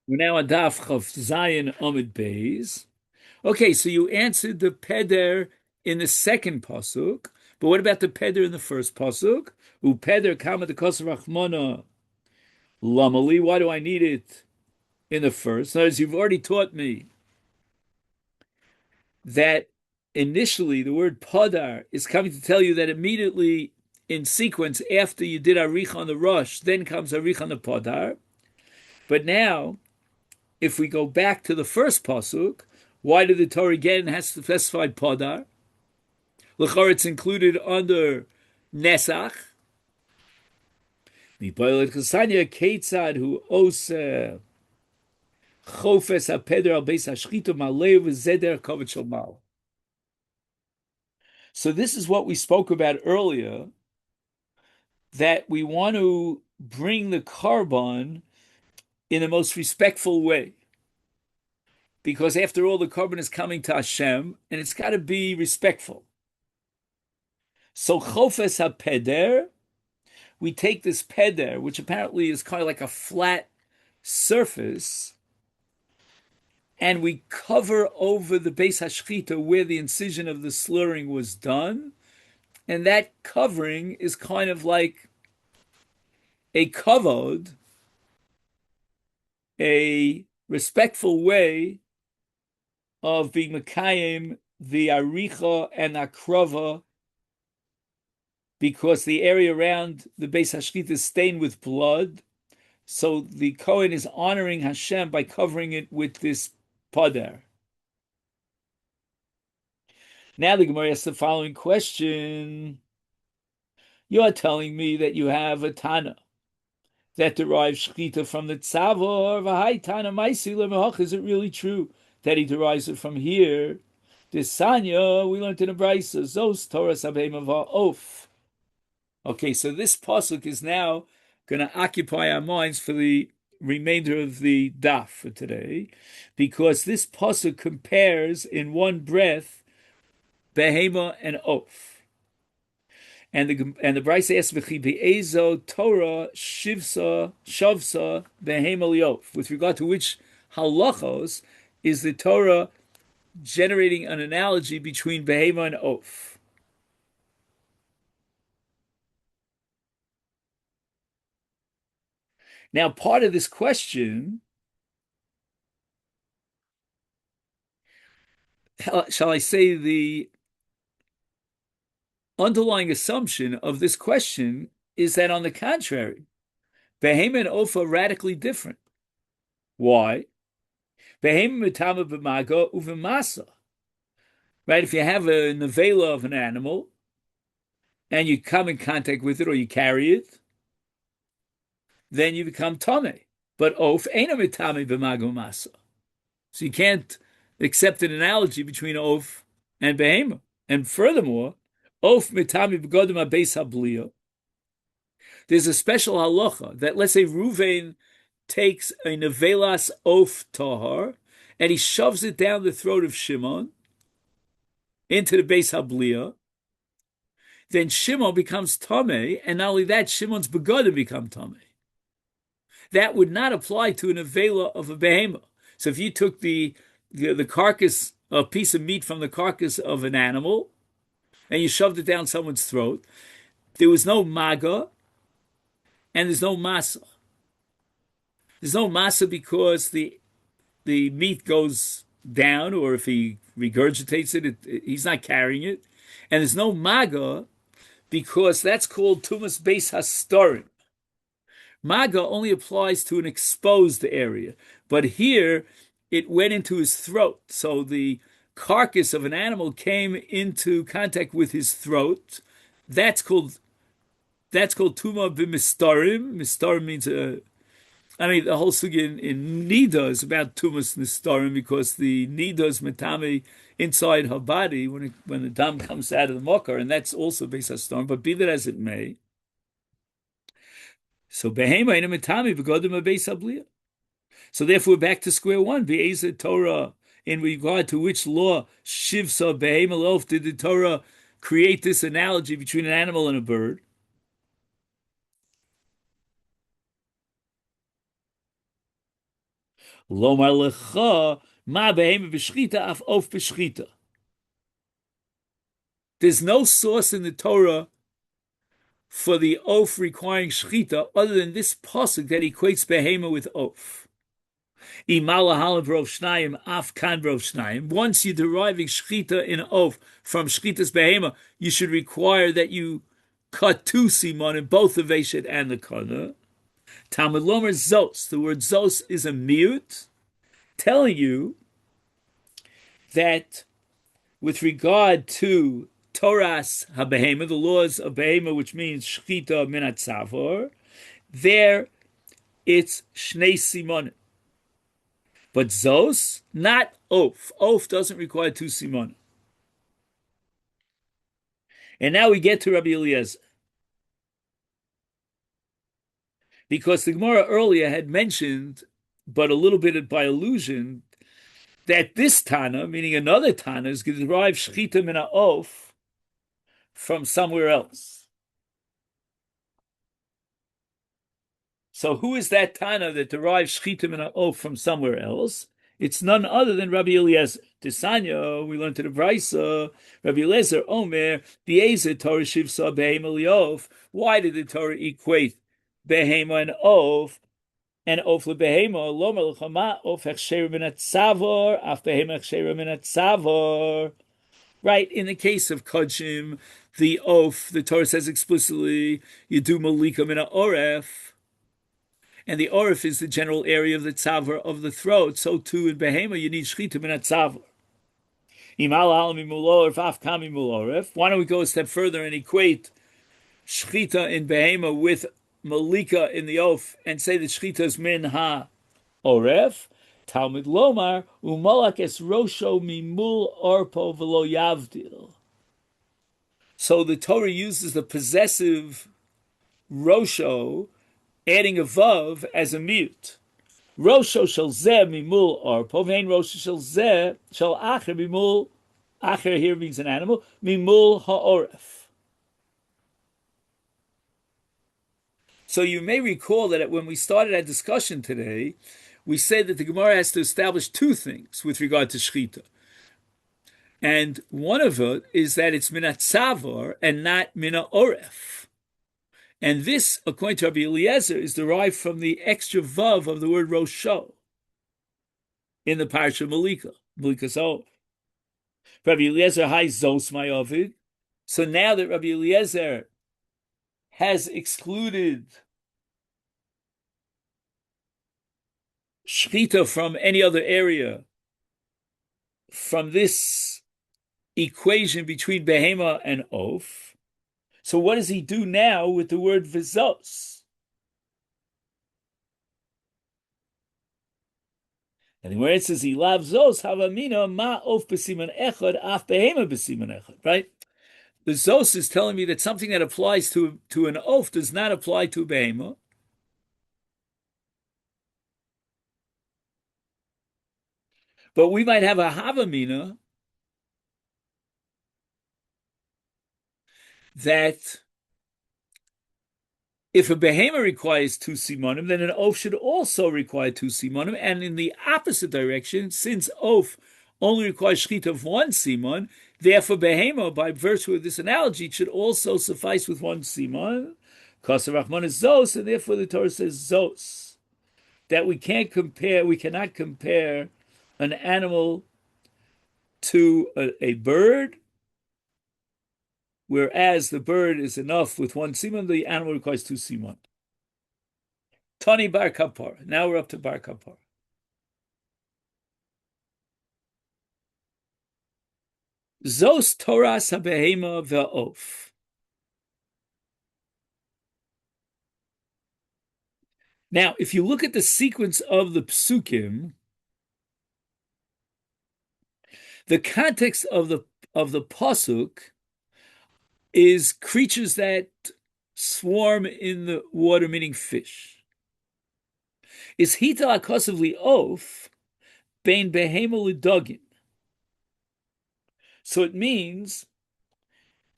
We're now on Daf Chav Zayin Amid Beis. Okay, so you answered the peder in the second pasuk, but what about the peder in the first pasuk? U peder kama de kosarachmona lamali. Why do I need it in the first? In other words, you've already taught me that initially the word padar is coming to tell you that immediately in sequence after you did arich on the rush, then comes arich on the padar. But now if we go back to the first pasuk, why did the Torah again has to specify podar? L'chor, it's included under nesach. Mipoilet chasanya keitzad hu ose chofes hapeder al beis hashchita maleu v'zeder kovet shel mal. So this is what we spoke about earlier, that we want to bring the carbon in the most respectful way. Because after all, the carbon is coming to Hashem, and it's got to be respectful. So chofes hapeder, we take this peder, which apparently is kind of like a flat surface, and we cover over the Beis Hashchita where the incision of the slurring was done, and that covering is kind of like a kavod, a respectful way of being mekayim the aricha and akrava, because the area around the Beis Hashchita is stained with blood. So the Kohen is honoring Hashem by covering it with this pader. Now the Gemara asks the following question. You're telling me that you have a Tana that derives Shechita from the Tzavor, v'hai Tana Maisi le'mehach. Is it really true that he derives it from here? This Sanya, we learned in the Brisa, Zos Torah Sabheim Of. Okay, so this pasuk is now going to occupy our minds for the remainder of the daf for today, because this pasuk compares in one breath behema and oaf, and the Brisa asks v'chi be'ezo Torah shivsa shavsa behema liof. With regard to which halachos is the Torah generating an analogy between behema and oaf? Now, part of this question, shall I say, the underlying assumption of this question is that, on the contrary, behema and oaf are radically different. Why? Behema mitama b'maga uv'masa. Right? If you have a nevela of an animal and you come in contact with it or you carry it, then you become tame. But oaf ain't a mitame b'maga uv'masa. So you can't accept an analogy between oaf and behema. And furthermore, oaf mitame b'godim ha'beis habliya. There's a special halacha that, let's say Ruvain takes a nevelas oaf tahar and he shoves it down the throat of Shimon into the Beis Habliya, then Shimon becomes Tameh, and not only that, Shimon's begodim become Tameh. That would not apply to a nevela of a behema. So if you took the carcass, a piece of meat from the carcass of an animal, and you shoved it down someone's throat, there was no maga, and there's no masa. There's no masa because the meat goes down, or if he regurgitates it, he's not carrying it. And there's no maga because that's called tumas beis hastorim. Maga only applies to an exposed area, but here it went into his throat. So the carcass of an animal came into contact with his throat. That's called tuma b'mistarim. Mistarim means the whole sugi in Nida is about tumas nistarim, because the Nida is metame inside her body when the dam comes out of the mocker, and that's also beis hastorim. But be that as it may, so behema ina metame begodim beis habliya. So therefore, we're back to square one. Be'ezeh Torah, in regard to which law shivsa behema lof did the Torah create this analogy between an animal and a bird? Lomar lecha ma behema b'shchita af of b'shchita. There's no source in the Torah for the oaf requiring shchita other than this pasuk that equates behema with oaf. Once you're deriving shchita in oaf from shchita's behema, you should require that you cut two simon in both the veshet and the kana. Talmud Lomer zos. The word zos is a miut, telling you that with regard to Toras HaBehema, the laws of Behema, which means Shchita Minat Tzavor, there it's Shnei Simon. But Zos, not Oaf. Oaf doesn't require two Simon. And now we get to Rabbi Eliezer. Because the Gemara earlier had mentioned, but a little bit by allusion, that this Tana, meaning another Tana, is going to derive Shchita Minat Oaf from somewhere else. So who is that Tana that derives Shchita Minat Oaf from somewhere else? It's none other than Rabbi Eliezer. Tisanya, we learned to the Brisa, Rabbi Eliezer, Omer, B'ezer Torah Shivsa Behema Li'of. Why did the Torah equate Behema and Oaf, and Oaf LeBehema? Lomer L'chama Oaf Hechsher Minat Tzavor, Af Behema Hechsher Minat Tzavor. Right, in the case of Kodshim, the Oaf, the Torah says explicitly, you do Malika Mina Oref, and the orif is the general area of the tzavar of the throat. So too in behema you need shchita min tzavar. Why don't we go a step further and equate shchita in behema with malika in the oaf and say that shchita is min ha oref? Talmud lomar umalak es rosho mimul orpo velo yavdil. So the Torah uses the possessive rosho, adding a vav as a mute. Rosho shel zeh mimul orpo, vein rosho shel zeh shel acher mimul, acher here means an animal, mimul ha'oref. So you may recall that when we started our discussion today, we said that the Gemara has to establish two things with regard to shchita. And one of it is that it's minat tzavor and not mina oref. And this, according to Rabbi Eliezer, is derived from the extra vav of the word rosho in the parsha Malika, Malika Zov. Rabbi Eliezer hai zos my ovid. So now that Rabbi Eliezer has excluded shchita from any other area, from this equation between behema and oaf, so what does he do now with the word vizos? And where it says he loves zos, havamina ma of besiman echad af behema besiman echad, right? The zos is telling me that something that applies to an oaf does not apply to a behema. But we might have a havamina that if a behema requires two simonim, then an oaf should also require two simonim. And in the opposite direction, since oaf only requires shchita of one simon, therefore behema, by virtue of this analogy, it should also suffice with one simon. Kasser Rahman is zos, and therefore the Torah says zos. That we cannot compare an animal to a bird, whereas the bird is enough with one simon, the animal requires two simon. Tani bar kapar. Now we're up to bar kapar. Zos toras habehema ve'of. Now, if you look at the sequence of the psukim, the context of the pasuk is creatures that swarm in the water, meaning fish. Is hita akosivli oaf bein behema lidogin. So it means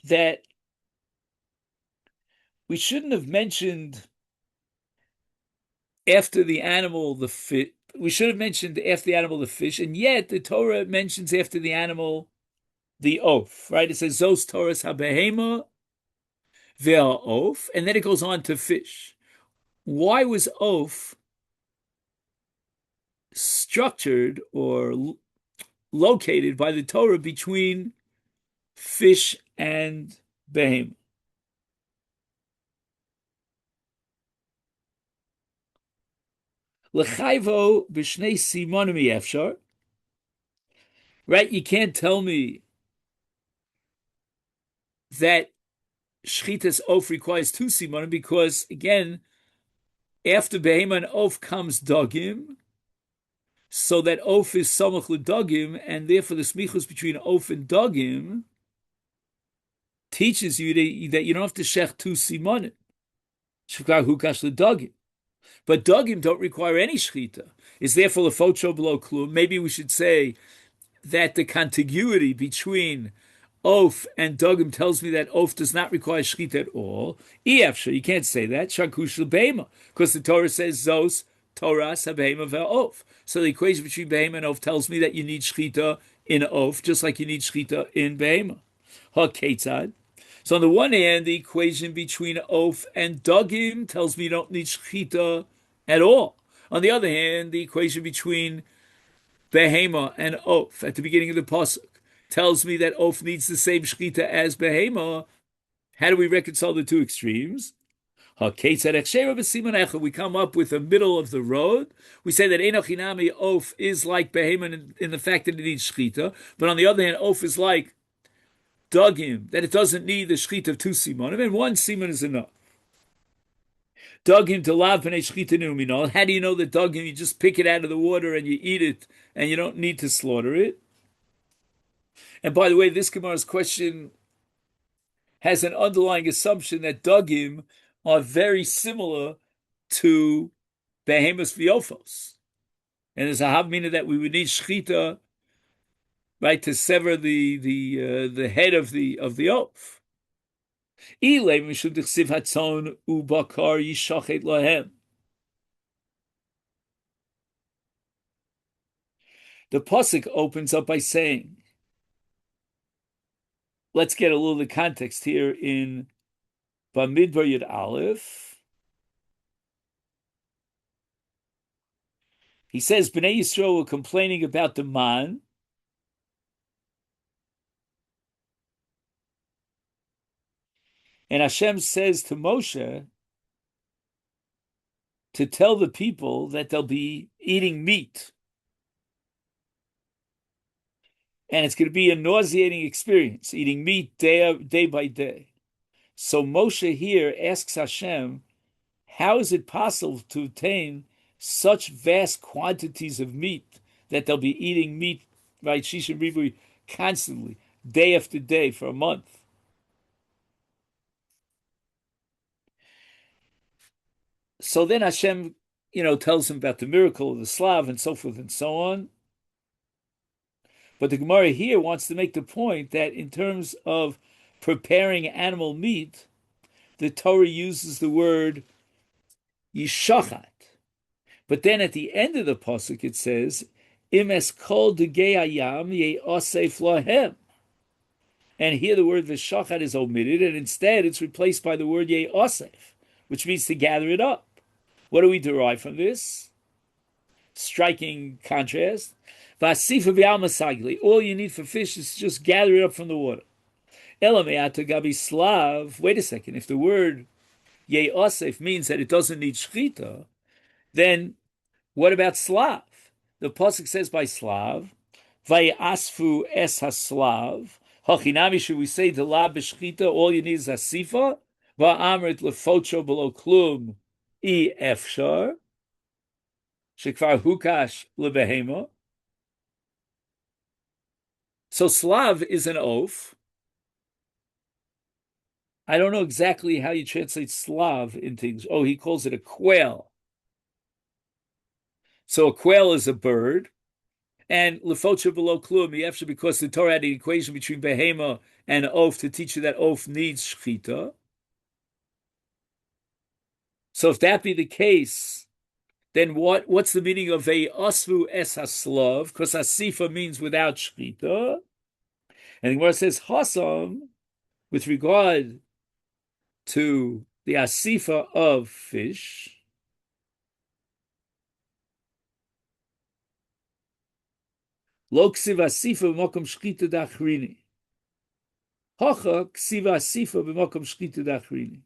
that we shouldn't have mentioned after the animal, the fish, we should have mentioned after the animal the fish, and yet the Torah mentions after the animal the oaf, right? It says Zos Torahs habehema ve'oaf, and then it goes on to fish. Why was oaf structured or located by the Torah between fish and behema? L'chayvo b'shnei simonim yefshar. Right? You can't tell me that shchitas oaf requires two simonim because, again, after behema and oaf comes dogim, so that oaf is samach l'dogim, and therefore the smichus between oaf and dogim teaches you that you don't have to shech two simonim. Shukar hukash l'dogim. But dogim don't require any shchita. It's therefore the focho below klum. Maybe we should say that the contiguity between oaf and dogim tells me that oaf does not require shchita at all. Efsha, you can't say that. Shakush l'beima, because the Torah says zos Torah sabehema ve'of. So the equation between behema and oaf tells me that you need shchita in oaf, just like you need shchita in behema. Ha ketzad. So on the one hand, the equation between oaf and dogim tells me you don't need shchita at all. On the other hand, the equation between behema and oaf at the beginning of the pasuk tells me that oaf needs the same shchita as behema. How do we reconcile the two extremes? We come up with a middle of the road. We say that enochinami oaf is like behema in the fact that it needs shchita, but on the other hand, oaf is like dogim, that it doesn't need the shchita of two simonim, and one simon is enough. Dogim to lav b'nei shchita numinol. How do you know that dogim? You just pick it out of the water and you eat it, and you don't need to slaughter it. And by the way, this Gemara's question has an underlying assumption that dogim are very similar to behemoths v'ofos, and there's a havmina that we would need shchita, right, to sever the head of the oaf. The pasuk opens up by saying, let's get a little of the context here in Bamidbar Yud Aleph. He says, Bnei Yisrael were complaining about the man, and Hashem says to Moshe to tell the people that they'll be eating meat. And it's going to be a nauseating experience, eating meat day by day. So Moshe here asks Hashem, how is it possible to obtain such vast quantities of meat that they'll be eating meat, right, Shishim Ribui, constantly, day after day for a month? So then Hashem, tells him about the miracle of the Slav and so forth and so on. But the Gemara here wants to make the point that in terms of preparing animal meat, the Torah uses the word yishachat. But then at the end of the pasuk it says, Im es kol degei hayam ye'osef lahem. And here the word v'shachat is omitted, and instead it's replaced by the word ye'osef, which means to gather it up. What do we derive from this? Striking contrast. All you need for fish is to just gather it up from the water. Slav. Wait a second. If the word ye'osef means that it doesn't need shchita, then what about slav? The pasuk says by slav, vayasfu es haslav. Hachinami, should we say the la b'shchita? All you need is asifa. Va'amrit lefocho below klum I efshar. Shekvar hukash lebehema. So slav is an oaf. I don't know exactly how you translate slav into English. Oh, he calls it a quail. So a quail is a bird. And lefocha below klum, yefsha, because the Torah had an equation between behema and oaf to teach you that oaf needs shchita. So if that be the case, then what's the meaning of a osvu es haslav? Because asifa means without shchita. And the Gemara says hasam with regard to the asifa of fish. Lo ksiva asifa b'mokom shchita dachrini. Hacha ksiva asifa b'mokom shchita dachrini.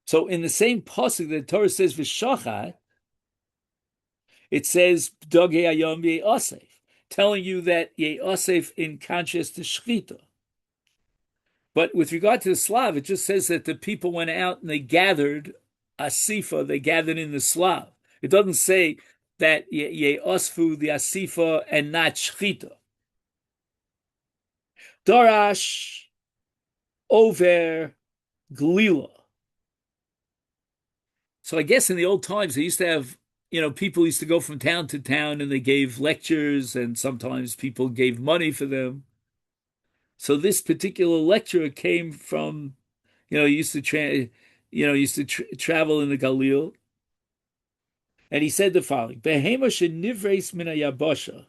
So in the same pasuk that the Torah says v'shachat, it says dog hayom ye'asef, telling you that ye'asef in contrast to shchita. But with regard to the Slav, it just says that the people went out and they gathered asifa, they gathered in the Slav. It doesn't say that ye'asfu the asifa and not shchita. Darash over glila. So I guess in the old times they used to have, people used to go from town to town and they gave lectures and sometimes people gave money for them. So this particular lecturer came from, he used to travel in the Galil, and he said the following: "Behema shenivreis min hayabasha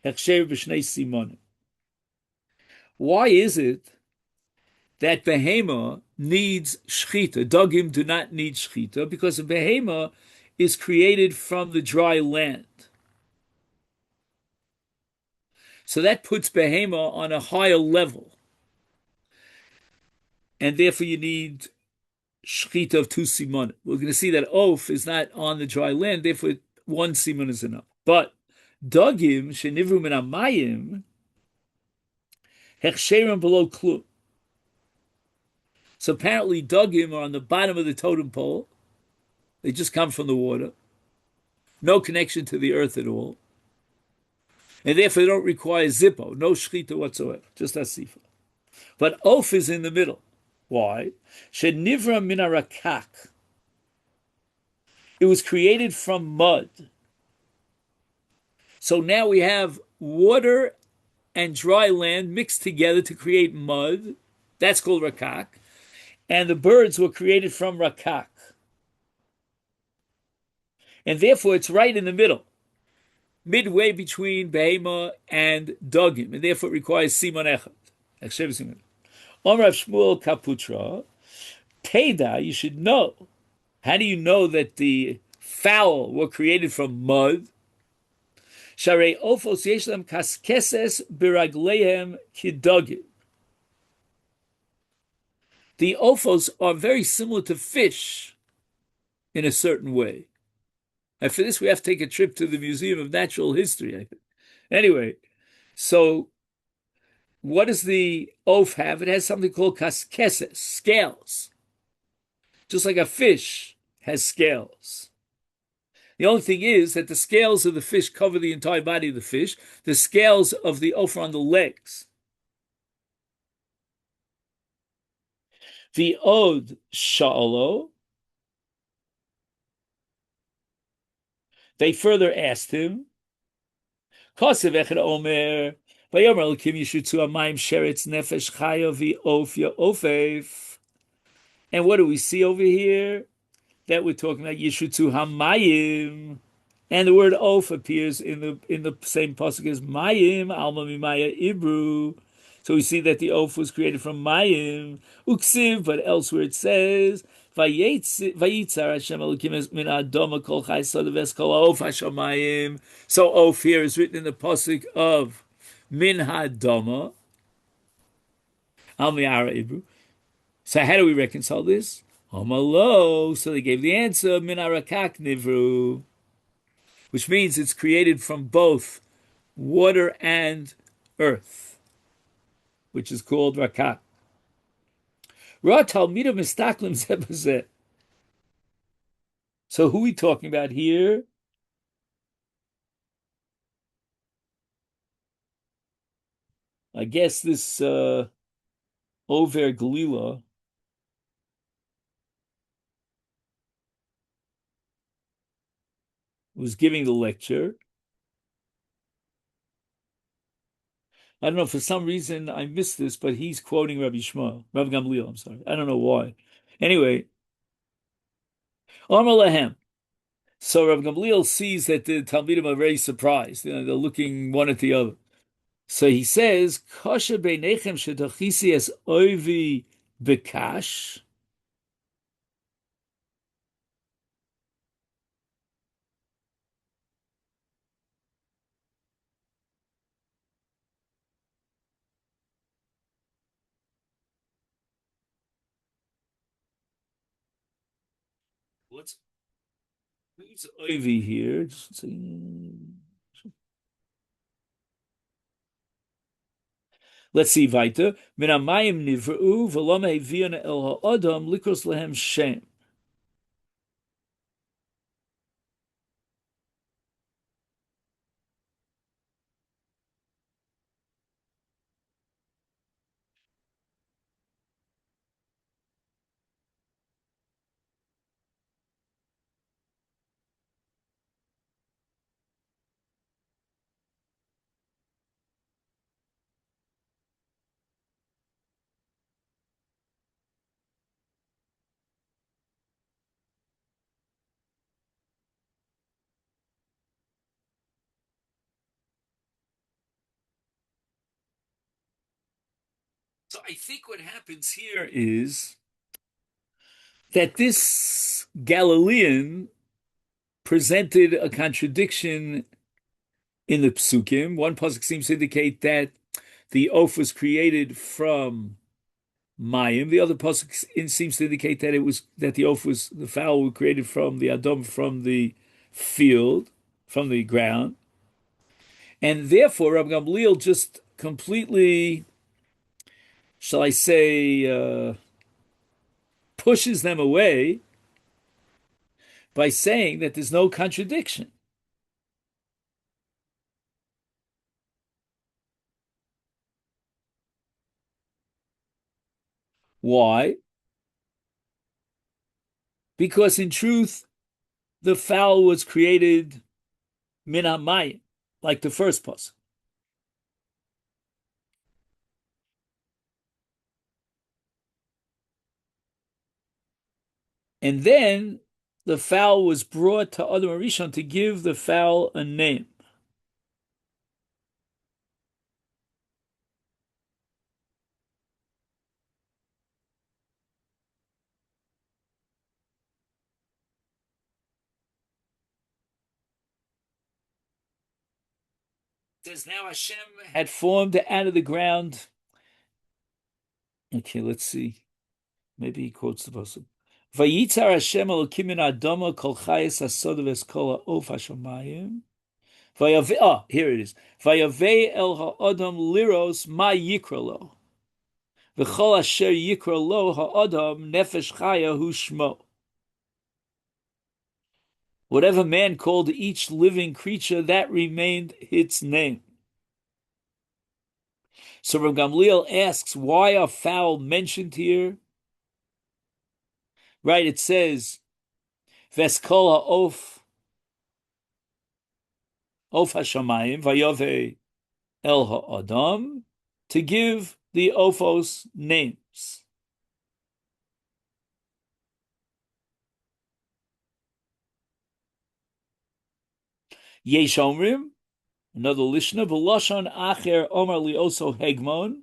hechsher b'shnei simonim." Why is it that behema needs shchita? Dogim do not need shchita because a behema is created from the dry land. So that puts behema on a higher level, and therefore you need shchita of 2 simon. We're going to see that oaf is not on the dry land, therefore 1 simon is enough. But dogim shenivru min hamayim hechsherim below klum. So apparently dogim are on the bottom of the totem pole. They just come from the water. No connection to the earth at all. And therefore they don't require zippo, no shchita whatsoever, just asifa. But oaf is in the middle. Why? Shenivra min harakak. It was created from mud. So now we have water and dry land mixed together to create mud. That's called rakak. And the birds were created from rakak. And therefore it's right in the middle, midway between behema and dogim, and therefore it requires simon echad. Omar Shmuel Kaputra, Teda, you should know. How do you know that the fowl were created from mud? Sharei ofos yeshlam kaskeses biraglehem kidogim. The ophos are very similar to fish in a certain way. And for this, we have to take a trip to the Museum of Natural History, I think. Anyway, so what does the oph have? It has something called kaskeses, scales. Just like a fish has scales. The only thing is that the scales of the fish cover the entire body of the fish. The scales of the oph are on the legs. The od sha'alo. They further asked him, Kosev echad omer, vayomer elokim yishutzu hamayim sheretz nefesh chaya v'of ya'ofef. And what do we see over here? That we're talking about yishutzu hamayim. And the word of appears in the same pasuk as mayim, alma mimaya ibru. So we see that the oaf was created from mayim, uksiv, but elsewhere it says, vayitzar Hashem Elokim min adoma kol chai sodaves kol oaf hashamayim. So oaf here is written in the pasuk of min hadoma, al miara ibru. So how do we reconcile this? Omalo. So they gave the answer, min arakak nivru, which means it's created from both water and earth, which is called rakak. So who are we talking about here? I guess this Over Galila was giving the lecture. I don't know, for some reason I missed this, but he's quoting Rabbi Gamliel, I'm sorry. I don't know why. Anyway, Amar Lahem. So Rabbi Gamliel sees that the Talmidim are very surprised. They're looking one at the other. So he says, Kosher beinechem shedachisi es oivi bekash. Who's oivi here? Let's see weiter. Min hamayim nivru v'lo me'evion el ha'adam likros lehem shem. So I think what happens here is that this Galilean presented a contradiction in the psukim. One pasuk seems to indicate that the oaf was created from mayim. The other pasuk seems to indicate that the fowl was created from the adom, from the field, from the ground, and therefore Rabbi Gamliel just completely, shall I say, pushes them away by saying that there's no contradiction. Why? Because in truth, the fowl was created min hamayim, like the first pasuk. And then the fowl was brought to Adam Arishon to give the fowl a name. It says now Hashem had formed out of the ground. Okay, let's see. Maybe he quotes the pasuk. Vayitzar Hashem Elokim min Adama kol chayes hasoda v'eskol ha'of hashamayim. Here it is. Vayavei el ha'adam liros ma yikra lo. V'chol asher yikra lo ha'adam nefesh chaya hu shmo. Whatever man called each living creature, that remained its name. So Rav Gamliel asks, why are fowl mentioned here? Right, it says, Veskol ha'of, of hashamayim, vayove el ha'adam, to give the ophos names. Yesh omrim, another lishna, v'lashon acher omar li oso hegmon.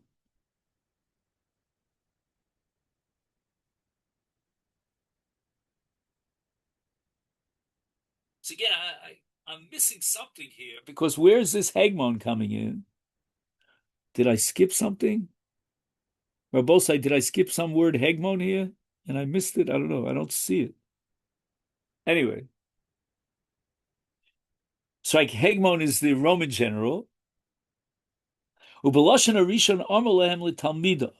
So again, I'm missing something here, because where is this hegmon coming in? Did I skip something? Rabosai, did I skip some word hegmon here? And I missed it? I don't know. I don't see it. Anyway. So like hegmon is the Roman general. Ubeloshen arishon amar lehem letalmidov.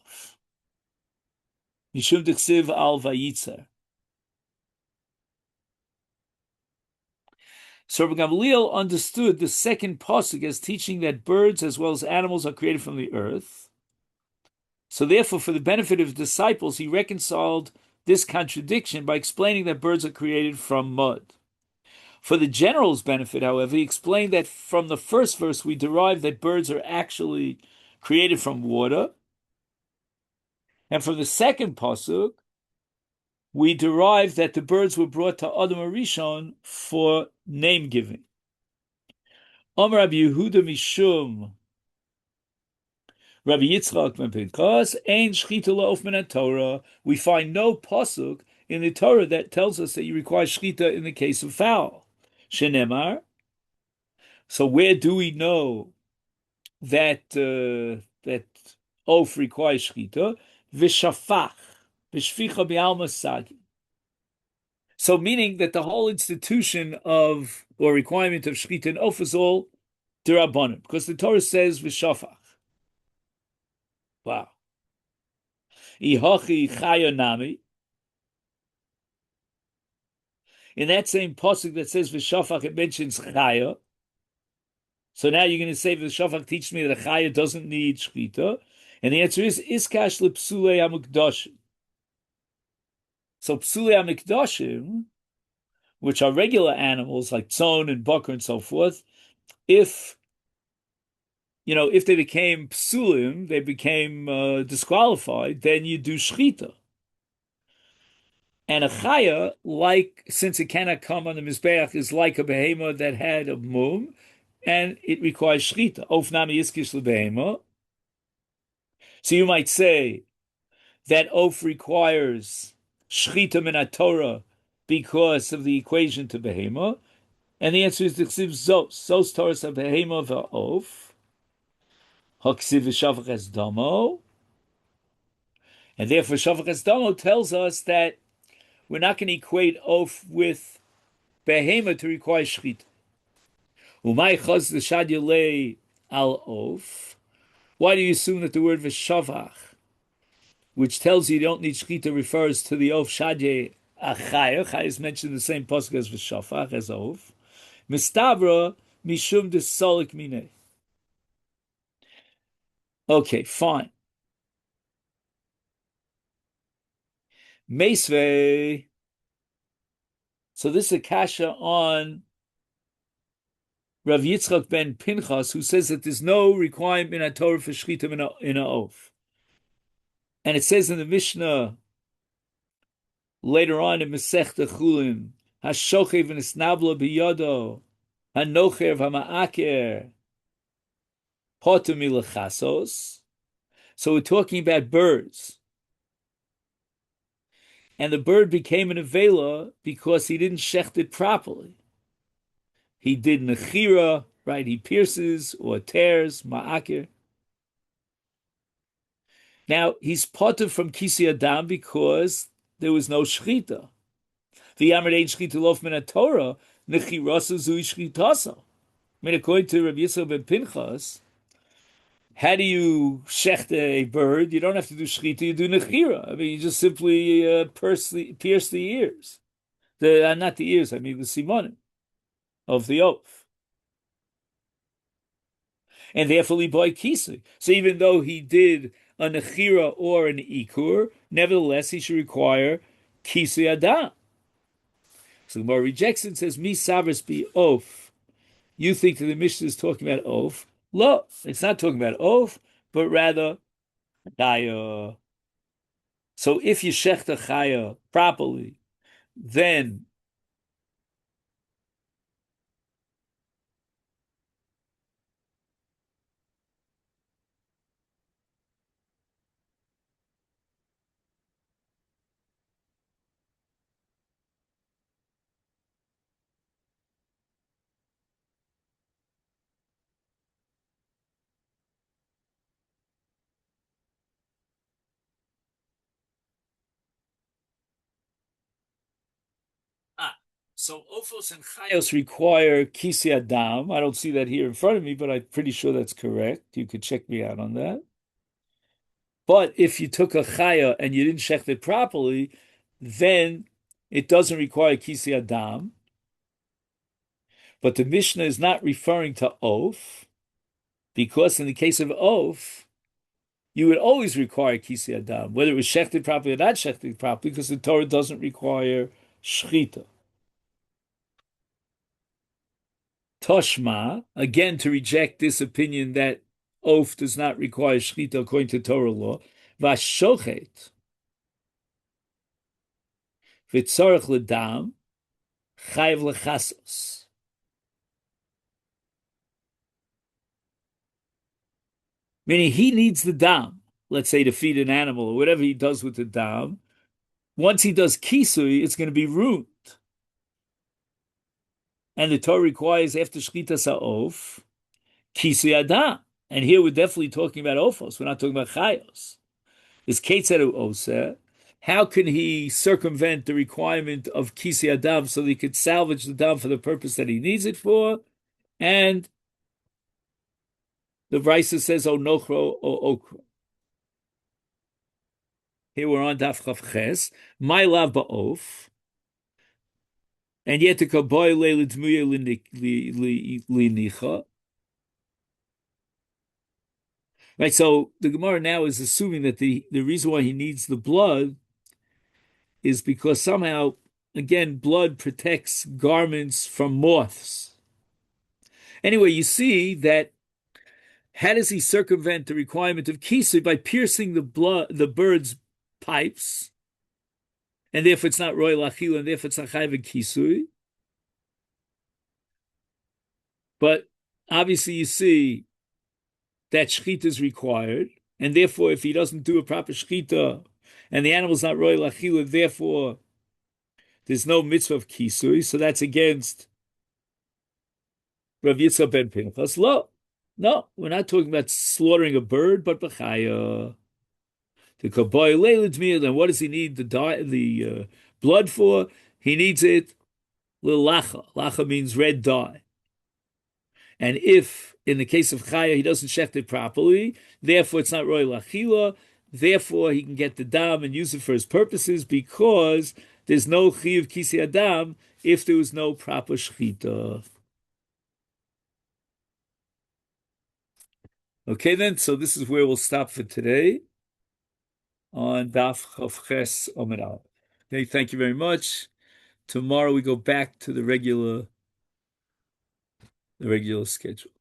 Mishum diksiv al vayitzer. So Rabbi Gamliel understood the second pasuk as teaching that birds as well as animals are created from the earth. So therefore, for the benefit of his disciples, he reconciled this contradiction by explaining that birds are created from mud. For the general's benefit, however, he explained that from the first verse we derive that birds are actually created from water. And from the second pasuk, we derive that the birds were brought to Adam Arishon for name giving. Amar Rabbi Yehuda Mishum Rabbi Yitzchak ben Pinchas Ein Shchita La'of Min Torah. We find no pasuk in the Torah that tells us that you require shchita in the case of fowl. Shenemar. So where do we know that that oaf requires shchita? V'shafach v'shficha b'alma sagi. So meaning that the whole institution of or requirement of shchita and oaf is all derabanan, because the Torah says v'shafach. Wow. Ihachi chaya nami. In that same pasuk that says v'shafach, it mentions chaya. So now you're going to say v'shafach teaches me that a chaya doesn't need shchita, and the answer is iskash lepsulei hamukdashim. So psulei hamukdashim, which are regular animals like tzon and bakar and so forth, if they became psulim, they became disqualified, then you do shchita. And a chaya, since it cannot come on the mizbeach, is like a behema that had a mum, and it requires shchita. Of nami iskish lebehema. So you might say that of requires shchita min Torah because of the equation to behema, and the answer is the chsiv zos Torah sa behema va'of. Haksiv v'shavach es damo, and therefore shavach es damo tells us that we're not going to equate oaf with behema to require shchita. Umay chaz l'shad yolei al oaf. Why do you assume that the word v'shavach, which tells you don't need shchita, refers to the oaf shadye achaya? Chaya is mentioned in the same pasuk as v'shavach, as oaf. Mistabra mishum desolik mine. Okay, fine. Meisvei. So this is a kasha on Rav Yitzchak ben Pinchas, who says that there's no requirement in a Torah for shchita in a oaf. And it says in the Mishnah later on in Masechta Chullin, Hashochev v'nisnabla biyado, hanocher v'ma'aker, potem milachasos. So we're talking about birds. And the bird became an avela because he didn't shecht it properly. He did nechira, right? He pierces or tears, ma'aker. Now, he's potter from kisi adam because there was no shchita. The Yamar ein shchita lof min Torah, nechirasa zui shchitasa. I mean, according to Rabbi Yisrael ben Pinchas, how do you shecht a bird? You don't have to do shchita, you do nechira. I mean, you just simply pierce the ears. Not the ears, I mean the simonim of the oath. And therefore, he boy kisi. So even though he did a nechira or an ikur, nevertheless, he should require kisi adam. So the Gemara rejects it and says, mi savris be oaf. You think that the Mishnah is talking about oaf. Lo, it's not talking about oaf, but rather chaya. So if you shecht a chaya properly, then so ophos and chayos require kisi adam. I don't see that here in front of me, but I'm pretty sure that's correct. You could check me out on that. But if you took a chaya and you didn't shecht it properly, then it doesn't require kisi adam. But the Mishnah is not referring to oaf, because in the case of oaf, you would always require kisi adam, whether it was shechted properly or not shechted properly, because the Torah doesn't require shchita. Toshma, again, to reject this opinion that oaf does not require shchita according to Torah law. Vashochet v'tzarech ledam chayiv lechasos. Meaning he needs the dam, let's say to feed an animal or whatever he does with the dam. Once he does kisui, it's going to be ruined. And the Torah requires after shchita sa'of, kisui adam. And here we're definitely talking about ophos. We're not talking about chayos. Is Ketzeru Oser. How can he circumvent the requirement of Kisi Adam so that he could salvage the dam for the purpose that he needs it for? And the Brisa says, O Nochro, O Okro. Here we're on Daf Chav Ches, My Lav Ba'of, and yet the Kaboy Leilitmuye Linicha. Right, so the Gemara now is assuming that the reason why he needs the blood is because somehow, again, blood protects garments from moths. Anyway, you see that how does he circumvent the requirement of kisui? By piercing the bird's pipes, and therefore it's not royal achila, and therefore it's not chayv kisui. But obviously, you see that shchita is required, and therefore, if he doesn't do a proper shchita, and the animal's not royal achila, therefore there's no mitzvah of kisui. So that's against Rav Yitzchak ben Pinchas. No, we're not talking about slaughtering a bird, but b'chaya. The kaboy leilid, then what does he need the blood for? He needs it lacha. Lacha means red dye. And if, in the case of chaya, he doesn't shecht it properly, therefore it's not royal achila, therefore he can get the dam and use it for his purposes because there's no chiyuv kisi adam if there was no proper shchita. Okay then, so this is where we'll stop for today on Daf Chav Ches Amud Aleph. Okay, thank you very much. Tomorrow we go back to the regular schedule.